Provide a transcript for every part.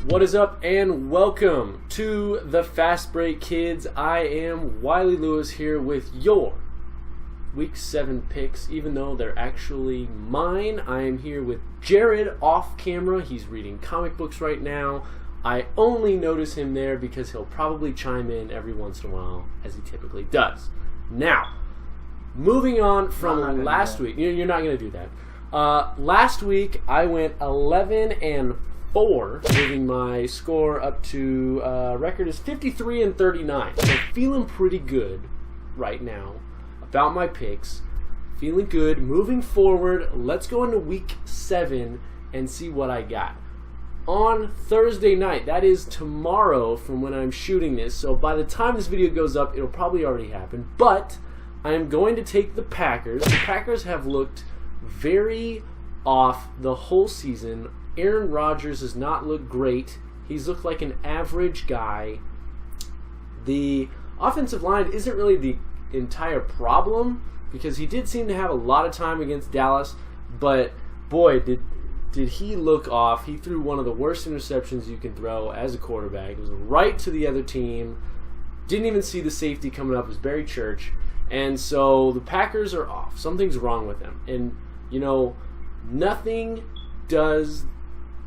What is up, and welcome to the Fast Break Kids. I am Wiley Lewis here with your Week 7 picks, even though they're actually mine. I am here with Jared off camera. He's reading comic books right now. I only notice him there because he'll probably chime in every once in a while, as he typically does. Now, moving on from last week. You're not going to do that. Last week, I went 11-4, moving my score up to record is 53-39. So feeling pretty good right now about my picks. Feeling good. Moving forward, let's go into Week 7 and see what I got. On Thursday night, that is tomorrow from when I'm shooting this, so by the time this video goes up, it'll probably already happen, but I am going to take the Packers. The Packers have looked very off the whole season. Aaron Rodgers has not looked great. He's looked like an average guy. The offensive line isn't really the entire problem because he did seem to have a lot of time against Dallas, but boy, did he look off. He threw one of the worst interceptions you can throw as a quarterback. It was right to the other team. Didn't even see the safety coming up. It was Barry Church. And so the Packers are off. Something's wrong with them. And, you know, nothing does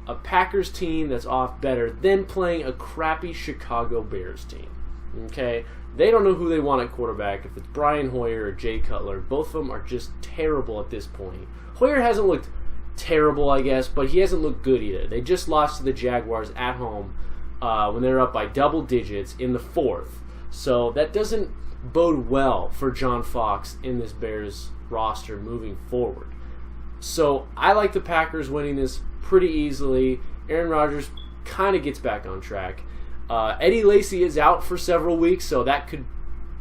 a Packers team that's off better than playing a crappy Chicago Bears team. Okay? They don't know who they want at quarterback. If it's Brian Hoyer or Jay Cutler, both of them are just terrible at this point. Hoyer hasn't looked terrible, I guess, but he hasn't looked good either. They just lost to the Jaguars at home when they were up by double digits in the fourth. So that doesn't bode well for John Fox in this Bears roster moving forward. So I like the Packers winning this pretty easily. Aaron Rodgers kind of gets back on track. Eddie Lacy is out for several weeks, so that could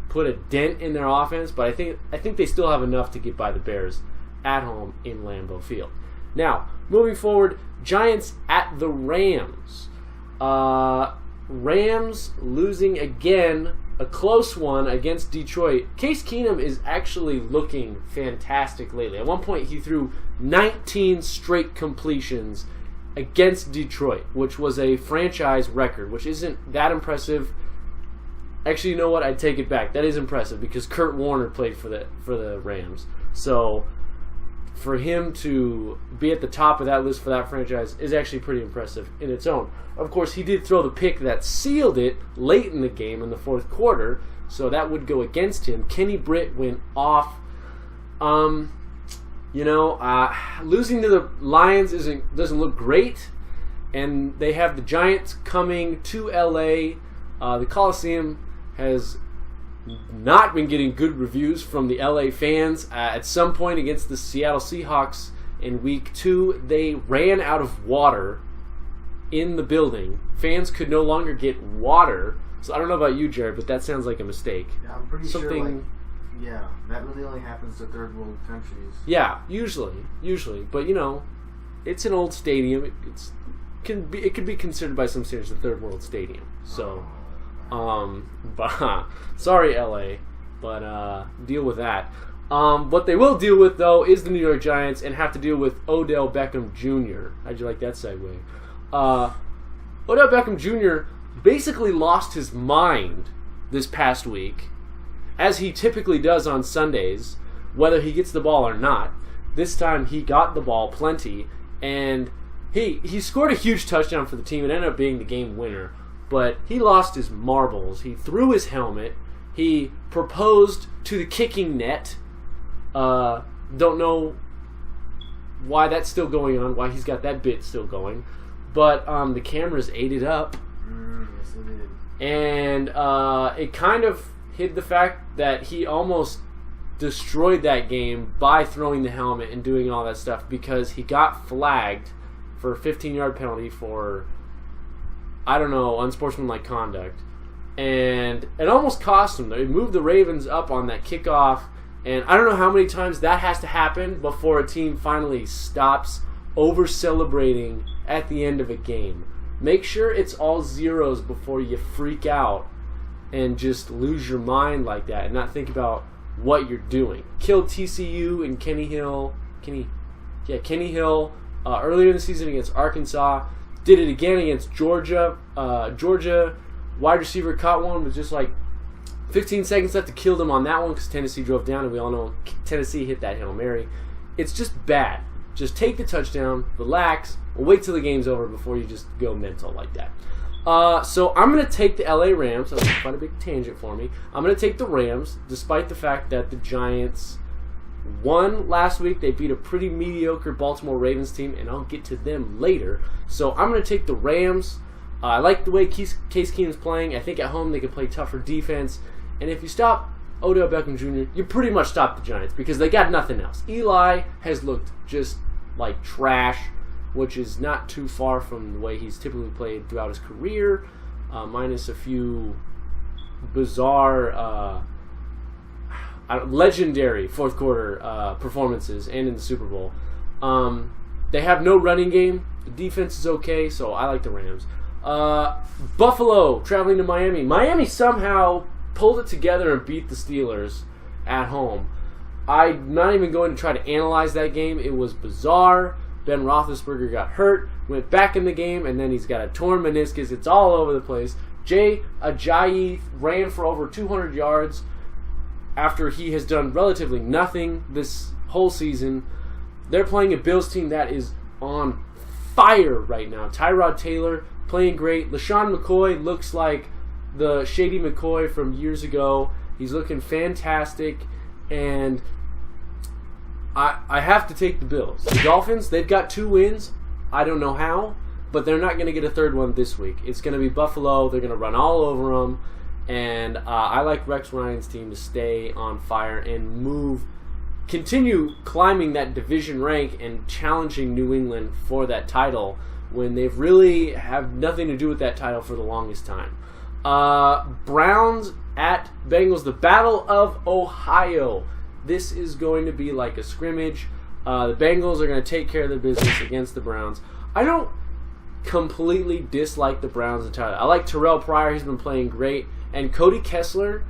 put a dent in their offense, but I think they still have enough to get by the Bears at home in Lambeau Field. Now, moving forward, Giants at the Rams. Rams losing again, a close one against Detroit. Case Keenum is actually looking fantastic lately. At one point, he threw 19 straight completions against Detroit, which was a franchise record, which isn't that impressive. Actually, you know what? I take it back. That is impressive because Kurt Warner played for the Rams. So for him to be at the top of that list for that franchise is actually pretty impressive in its own. Of course, he did throw the pick that sealed it late in the game in the fourth quarter, so that would go against him. Kenny Britt went off. Losing to the Lions doesn't look great, and they have the Giants coming to LA. The Coliseum has not been getting good reviews from the LA fans. At some point against the Seattle Seahawks in Week 2, they ran out of water in the building. Fans could no longer get water. So I don't know about you, Jared, but that sounds like a mistake. Yeah, I'm pretty sure. Yeah, that really only happens to third world countries. Yeah, usually, but it's an old stadium. It could be considered by some standards a third world stadium. So, sorry LA, but deal with that. What they will deal with though is the New York Giants and have to deal with Odell Beckham Jr. How'd you like that segue? Odell Beckham Jr. basically lost his mind this past week, as he typically does on Sundays, whether he gets the ball or not. This time he got the ball plenty, and he scored a huge touchdown for the team and ended up being the game winner. But he lost his marbles. He threw his helmet. He proposed to the kicking net. Don't know why that's still going on, why he's got that bit still going. But the cameras ate it up. Yes, it did. And it kind of hid the fact that he almost destroyed that game by throwing the helmet and doing all that stuff because he got flagged for a 15-yard penalty for, I don't know, unsportsmanlike conduct. And it almost cost him. They moved the Ravens up on that kickoff. And I don't know how many times that has to happen before a team finally stops over-celebrating at the end of a game. Make sure it's all zeros before you freak out and just lose your mind like that and not think about what you're doing. Killed TCU and Kenny Hill earlier in the season against Arkansas. Did it again against Georgia. Georgia wide receiver caught one with just like 15 seconds left to kill them on that one because Tennessee drove down, and we all know Tennessee hit that Hail Mary. It's just bad. Just take the touchdown, relax, and wait till the game's over before you just go mental like that. So I'm going to take the LA Rams. That was quite a big tangent for me. I'm going to take the Rams, despite the fact that the Giants won last week. They beat a pretty mediocre Baltimore Ravens team, and I'll get to them later. So I'm going to take the Rams. I like the way Case Keenum's playing. I think at home they can play tougher defense. And if you stop Odell Beckham Jr., you pretty much stop the Giants because they got nothing else. Eli has looked just like trash, which is not too far from the way he's typically played throughout his career, minus a few bizarre, legendary fourth quarter performances and in the Super Bowl. They have no running game. The defense is okay, so I like the Rams. Buffalo traveling to Miami. Miami somehow pulled it together and beat the Steelers at home. I'm not even going to try to analyze that game. It was bizarre. Ben Roethlisberger got hurt, went back in the game, and then he's got a torn meniscus. It's all over the place. Jay Ajayi ran for over 200 yards after he has done relatively nothing this whole season. They're playing a Bills team that is on fire right now. Tyrod Taylor playing great. LaShawn McCoy looks like the Shady McCoy from years ago. He's looking fantastic, and I have to take the Bills. The Dolphins, they've got 2 wins. I don't know how, but they're not going to get a third one this week. It's going to be Buffalo. They're going to run all over them, and I like Rex Ryan's team to stay on fire and continue climbing that division rank and challenging New England for that title when they've really have nothing to do with that title for the longest time. Browns at Bengals, the Battle of Ohio. This is going to be like a scrimmage. The Bengals are going to take care of their business against the Browns. I don't completely dislike the Browns entirely. I like Terrell Pryor. He's been playing great. And Cody Kessler,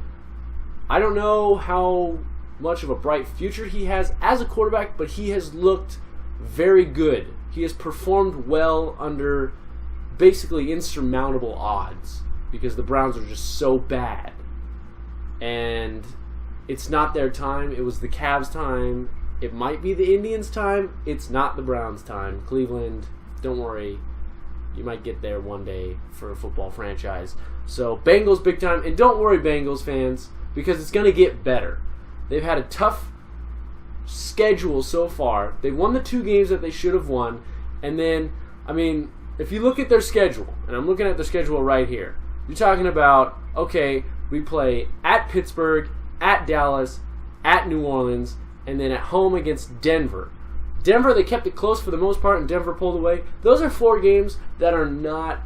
I don't know how much of a bright future he has as a quarterback, but he has looked very good. He has performed well under basically insurmountable odds because the Browns are just so bad. And it's not their time. It was the Cavs' time. It might be the Indians' time. It's not the Browns' time. Cleveland, don't worry. You might get there one day for a football franchise. So, Bengals big time. And don't worry, Bengals fans, because it's going to get better. They've had a tough schedule so far. They won the 2 games that they should have won. And then, if you look at their schedule, and I'm looking at the schedule right here, you're talking about, okay, we play at Pittsburgh, at Dallas, at New Orleans, and then at home against Denver. Denver, they kept it close for the most part, and Denver pulled away. Those are 4 games that are not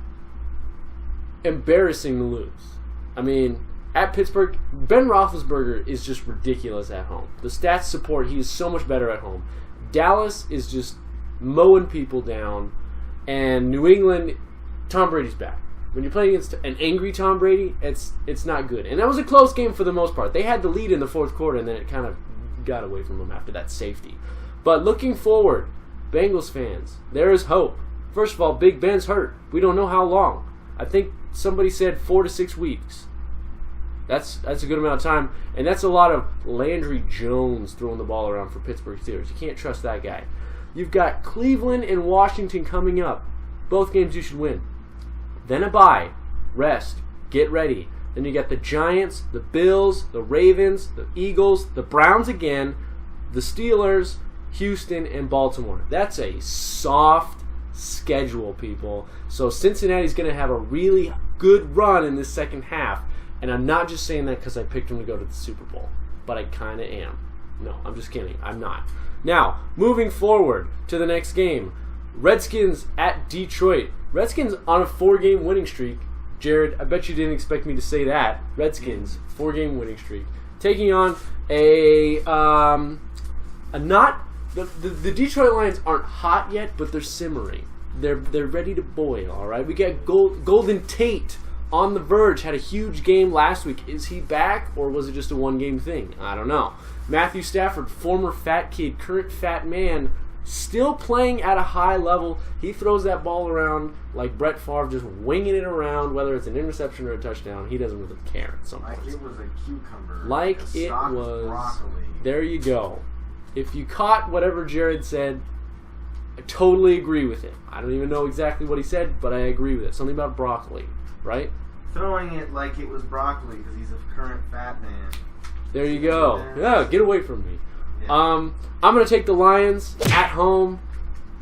embarrassing to lose. At Pittsburgh, Ben Roethlisberger is just ridiculous at home. The stats support he is so much better at home. Dallas is just mowing people down, and New England, Tom Brady's back. When you're playing against an angry Tom Brady, it's not good. And that was a close game for the most part. They had the lead in the 4th quarter, and then it kind of got away from them after that safety. But looking forward, Bengals fans, there is hope. First of all, Big Ben's hurt. We don't know how long. I think somebody said 4 to 6 weeks. That's a good amount of time, and that's a lot of Landry Jones throwing the ball around for Pittsburgh Steelers. You can't trust that guy. You've got Cleveland and Washington coming up. Both games you should win. Then a bye, rest, get ready. Then you got the Giants, the Bills, the Ravens, the Eagles, the Browns again, the Steelers, Houston, and Baltimore. That's a soft schedule, people. So Cincinnati's going to have a really good run in this second half. And I'm not just saying that because I picked them to go to the Super Bowl. But I kind of am. No, I'm just kidding. I'm not. Now, moving forward to the next game. Redskins at Detroit. Redskins on a 4-game winning streak. Jared, I bet you didn't expect me to say that. Redskins, 4-game winning streak. Taking on the Detroit Lions aren't hot yet, but they're simmering. They're ready to boil, all right? We got Golden Tate on the verge. Had a huge game last week. Is he back, or was it just a 1-game thing? I don't know. Matthew Stafford, former fat kid, current fat man, still playing at a high level. He throws that ball around like Brett Favre, just winging it around, whether it's an interception or a touchdown. He doesn't really care at some point. Like it was a cucumber. Like it was. Broccoli. There you go. If you caught whatever Jared said, I totally agree with it. I don't even know exactly what he said, but I agree with it. Something about broccoli, right? Throwing it like it was broccoli because he's a current fat man. There you go. Yeah, get away from me. Yeah. I'm going to take the Lions at home.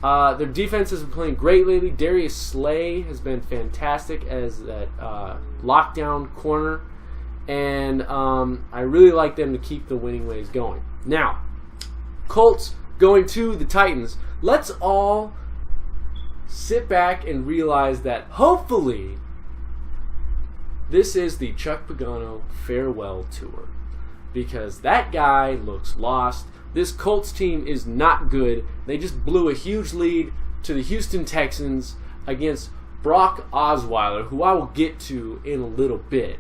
Their defense has been playing great lately. Darius Slay has been fantastic as that lockdown corner. And I really like them to keep the winning ways going. Now, Colts going to the Titans. Let's all sit back and realize that hopefully this is the Chuck Pagano farewell tour. Because that guy looks lost. This Colts team is not good. They just blew a huge lead to the Houston Texans against Brock Osweiler, who I will get to in a little bit.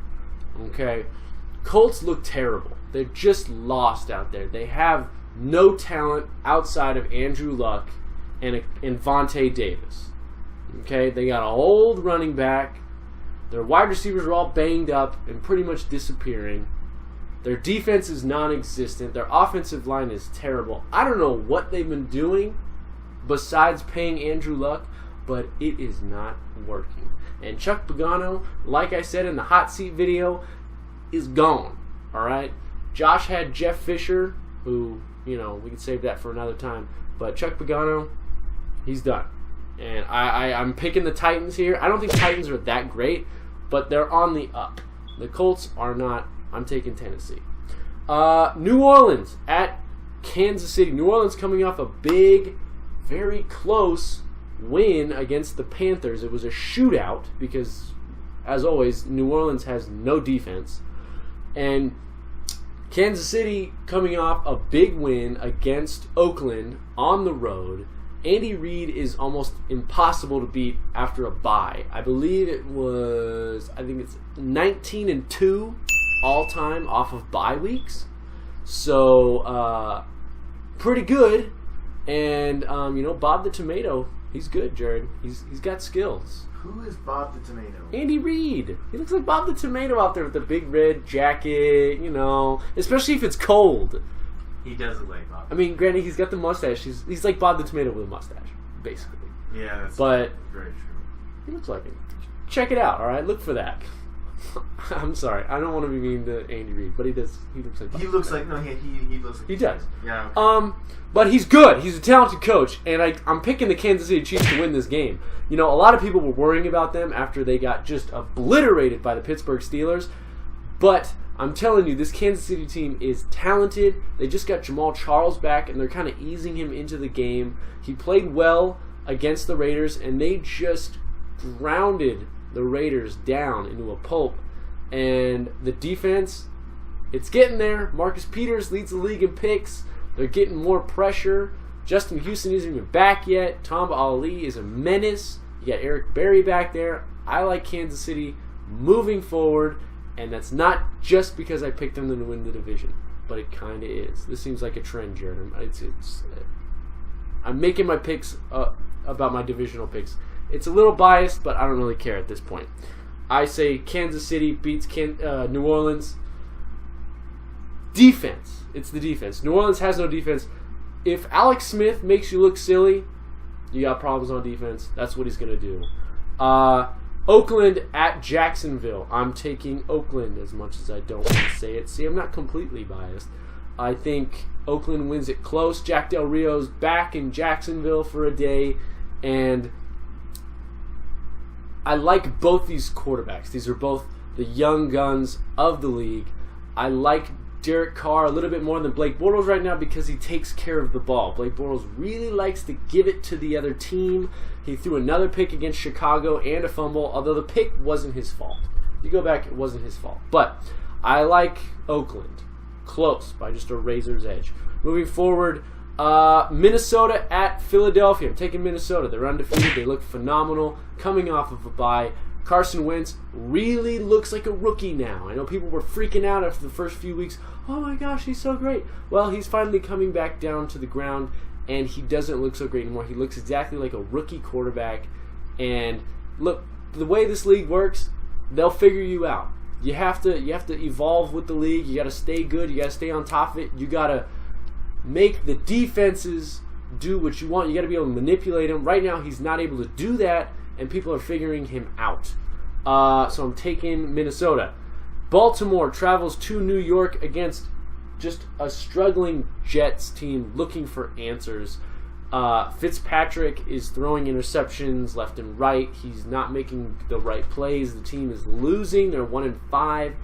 Okay? Colts look terrible. They're just lost out there. They have no talent outside of Andrew Luck and Vontae Davis. Okay? They got an old running back. Their wide receivers are all banged up and pretty much disappearing. Their defense is non-existent. Their offensive line is terrible. I don't know what they've been doing besides paying Andrew Luck, but it is not working. And Chuck Pagano, like I said in the hot seat video, is gone. All right? Josh had Jeff Fisher, who, we can save that for another time. But Chuck Pagano, he's done. And I'm picking the Titans here. I don't think Titans are that great, but they're on the up. The Colts are not. I'm taking Tennessee. New Orleans at Kansas City. New Orleans coming off a big, very close win against the Panthers. It was a shootout because, as always, New Orleans has no defense. And Kansas City coming off a big win against Oakland on the road. Andy Reid is almost impossible to beat after a bye. I believe it's 19-2 all-time off of bye weeks. So, pretty good. And, Bob the Tomato, he's good, Jared. He's got skills. Who is Bob the Tomato? Andy Reid. He looks like Bob the Tomato out there with the big red jacket, especially if it's cold. He does look like Bob. I mean, granted, he's got the mustache. He's like Bob the Tomato with a mustache, basically. Yeah, that's very true. He looks like him. Check it out, all right? Look for that. I'm sorry. I don't want to be mean to Andy Reid, but he does. He looks like Bob. He looks like... No, he looks like... He does. Yeah, okay. But he's good. He's a talented coach, and I'm picking the Kansas City Chiefs to win this game. A lot of people were worrying about them after they got just obliterated by the Pittsburgh Steelers, but I'm telling you, this Kansas City team is talented. They just got Jamal Charles back, and they're kind of easing him into the game. He played well against the Raiders, and they just grounded the Raiders down into a pulp. And the defense, it's getting there. Marcus Peters leads the league in picks. They're getting more pressure. Justin Houston isn't even back yet. Tom Ali is a menace. You got Eric Berry back there. I like Kansas City moving forward, and that's not just because I picked them to win the division, but it kind of is. This seems like a trend, Jared. I'm making my picks about my divisional picks. It's a little biased, but I don't really care at this point. I say Kansas City beats New Orleans. Defense. It's the defense. New Orleans has no defense. If Alex Smith makes you look silly, you got problems on defense. That's what he's going to do. Oakland at Jacksonville. I'm taking Oakland as much as I don't want to say it. See, I'm not completely biased. I think Oakland wins it close. Jack Del Rio's back in Jacksonville for a day, and I like both these quarterbacks. These are both the young guns of the league. I like Derek Carr a little bit more than Blake Bortles right now because he takes care of the ball. Blake Bortles really likes to give it to the other team. He threw another pick against Chicago and a fumble, although the pick wasn't his fault. If you go back, it wasn't his fault. But I like Oakland. Close by just a razor's edge. Moving forward, Minnesota at Philadelphia. I'm taking Minnesota. They're undefeated. They look phenomenal. Coming off of a bye. Carson Wentz really looks like a rookie now. I know people were freaking out after the first few weeks. Oh my gosh, he's so great. Well, he's finally coming back down to the ground, and he doesn't look so great anymore. He looks exactly like a rookie quarterback. And look, the way this league works, they'll figure you out. You have to evolve with the league. You got to stay good. You got to stay on top of it. You got to make the defenses do what you want. You got to be able to manipulate them. Right now, he's not able to do that, and people are figuring him out. So I'm taking Minnesota. Baltimore travels to New York against just a struggling Jets team looking for answers. Fitzpatrick is throwing interceptions left and right. He's not making the right plays. The team is losing. They're 1-5,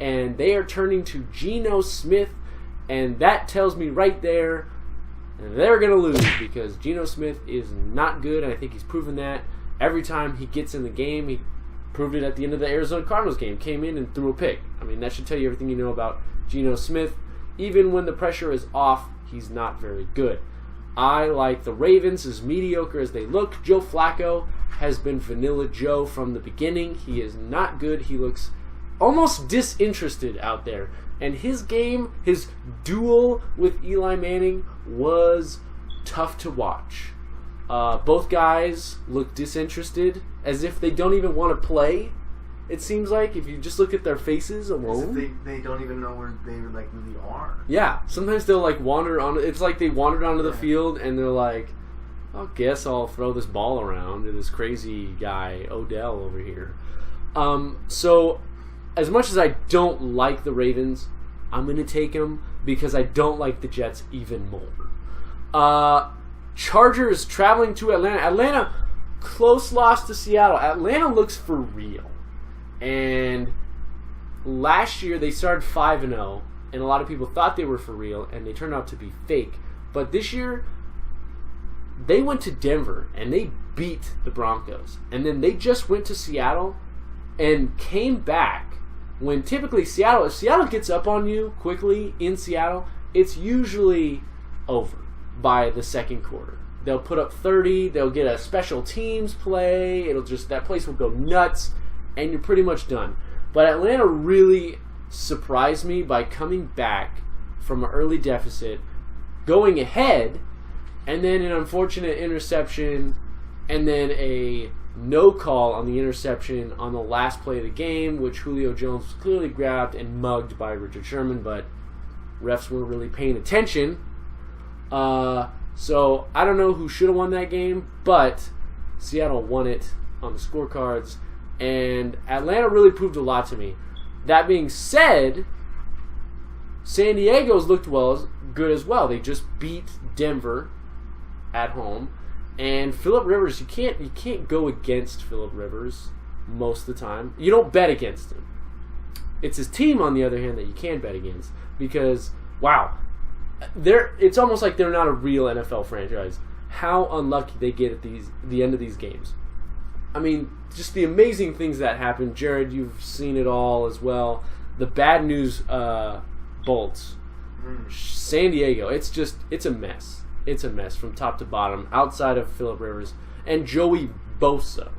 and they are turning to Geno Smith, and that tells me right there they're going to lose because Geno Smith is not good, and I think he's proven that every time he gets in the game. He proved it at the end of the Arizona Cardinals game. Came in and threw a pick. I mean, that should tell you everything you know about Geno Smith. Even when the pressure is off, he's not very good. I like the Ravens, as mediocre as they look. Joe Flacco has been Vanilla Joe from the beginning. He is not good. He looks almost disinterested out there. And his game, his duel with Eli Manning was tough to watch. Both guys look disinterested, as if they don't even want to play. It seems like if you just look at their faces alone, as if they don't even know where they really are. Yeah, sometimes they'll wander on. It's like they wandered onto the field and they're like, "I guess I'll throw this ball around to this crazy guy Odell over here." So, as much as I don't like the Ravens, I'm going to take them because I don't like the Jets even more. Chargers traveling to Atlanta. Atlanta, close loss to Seattle. Atlanta looks for real. And last year they started 5-0, and a lot of people thought they were for real, and they turned out to be fake. But this year, they went to Denver, and they beat the Broncos. And then they just went to Seattle and came back when typically if Seattle gets up on you quickly in Seattle, it's usually over by the second quarter. They'll put up 30, they'll get a special teams play, that place will go nuts, and you're pretty much done. But Atlanta really surprised me by coming back from an early deficit, going ahead, and then an unfortunate interception, and then a no call on the interception on the last play of the game, which Julio Jones was clearly grabbed and mugged by Richard Sherman, but refs weren't really paying attention. So I don't know who should have won that game, but Seattle won it on the scorecards. And Atlanta really proved a lot to me. That being said, San Diego's looked good as well. They just beat Denver at home. And Phillip Rivers, you can't go against Phillip Rivers most of the time. You don't bet against him. It's his team, on the other hand, that you can bet against. Because, wow, it's almost like they're not a real NFL franchise. How unlucky they get at the end of these games. I mean, just the amazing things that happen. Jared, you've seen it all as well. The bad news bolts. San Diego, it's a mess. It's a mess from top to bottom, outside of Phillip Rivers. And Joey Bosa.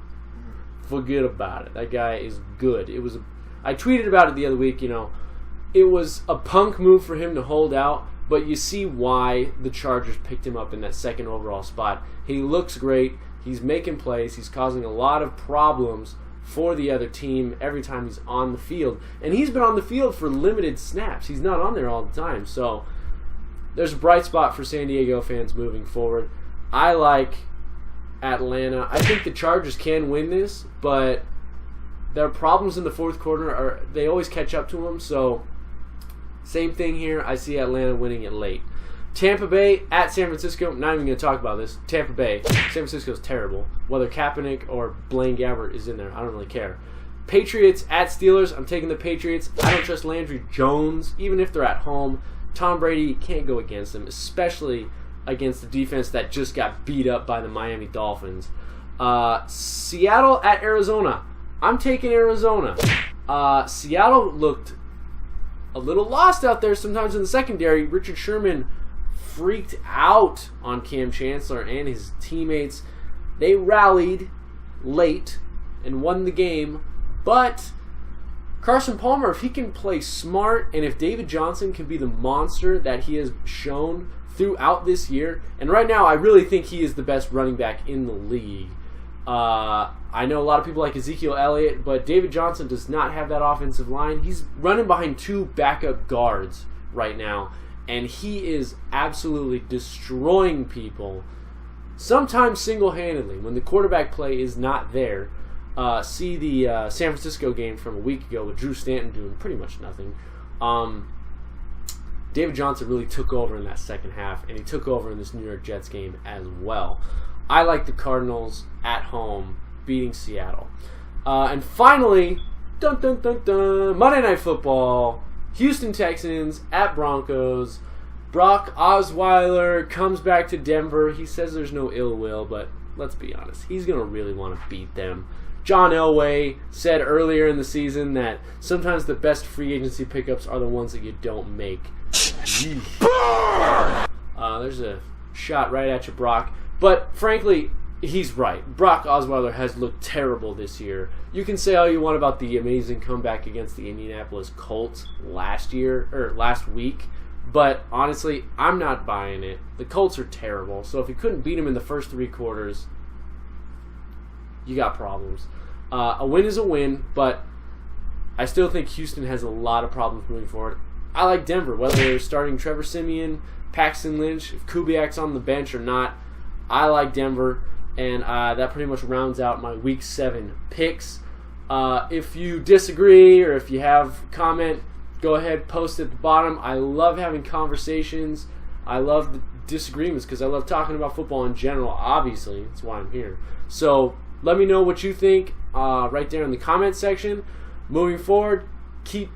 Forget about it. That guy is good. I tweeted about it the other week, It was a punk move for him to hold out, but you see why the Chargers picked him up in that second overall spot. He looks great. He's making plays. He's causing a lot of problems for the other team every time he's on the field. And he's been on the field for limited snaps. He's not on there all the time. So there's a bright spot for San Diego fans moving forward. I like Atlanta. I think the Chargers can win this, but their problems in the fourth quarter they always catch up to them. So Same thing here. I see Atlanta winning it late. Tampa Bay at San Francisco. Not even going to talk about this. Tampa Bay. San Francisco's terrible. Whether Kaepernick or Blaine Gabbert is in there, I don't really care. Patriots at Steelers. I'm taking the Patriots. I don't trust Landry Jones, even if they're at home. Tom Brady can't go against them, especially against the defense that just got beat up by the Miami Dolphins. Seattle at Arizona. I'm taking Arizona. Seattle looked a little lost out there sometimes in the secondary. Richard Sherman freaked out on Cam Chancellor and his teammates. They rallied late and won the game, but Carson Palmer, if he can play smart and if David Johnson can be the monster that he has shown throughout this year, and right now I really think he is the best running back in the league. I know a lot of people like Ezekiel Elliott, but David Johnson does not have that offensive line. He's running behind two backup guards right now, and he is absolutely destroying people, sometimes single-handedly, when the quarterback play is not there. See the San Francisco game from a week ago with Drew Stanton doing pretty much nothing. David Johnson really took over in that second half, and he took over in this New York Jets game as well. I like the Cardinals at home beating Seattle. And finally, Monday Night Football, Houston Texans at Broncos. Brock Osweiler comes back to Denver. He says there's no ill will, but let's be honest, he's going to really want to beat them. John Elway said earlier in the season that sometimes the best free agency pickups are the ones that you don't make. There's a shot right at you, Brock. But frankly, he's right. Brock Osweiler has looked terrible this year. You can say all you want about the amazing comeback against the Indianapolis Colts last week, but honestly, I'm not buying it. The Colts are terrible, so if you couldn't beat them in the first three quarters, you got problems. A win is a win, but I still think Houston has a lot of problems moving forward. I like Denver, whether they're starting Trevor Siemian, Paxton Lynch, if Kubiak's on the bench or not. I like Denver, and that pretty much rounds out my Week 7 picks. If you disagree or if you have a comment, go ahead, post at the bottom. I love having conversations. I love the disagreements because I love talking about football in general, obviously. That's why I'm here. So let me know what you think right there in the comment section. Moving forward, keep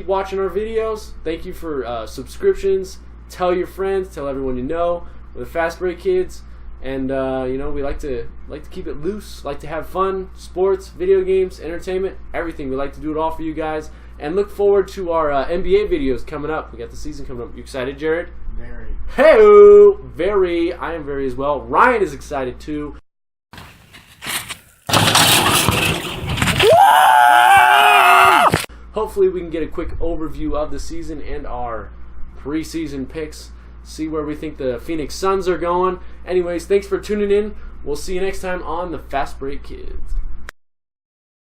watching our videos. Thank you for subscriptions. Tell your friends. Tell everyone you know. We're the Fast Break Kids. And, we like to keep it loose, like to have fun, sports, video games, entertainment, everything. We like to do it all for you guys. And look forward to our NBA videos coming up. We got the season coming up. You excited, Jared? Very. Hey-o! Very. I am very as well. Ryan is excited, too. Hopefully we can get a quick overview of the season and our preseason picks. See where we think the Phoenix Suns are going. Anyways, thanks for tuning in. We'll see you next time on the Fast Break Kids.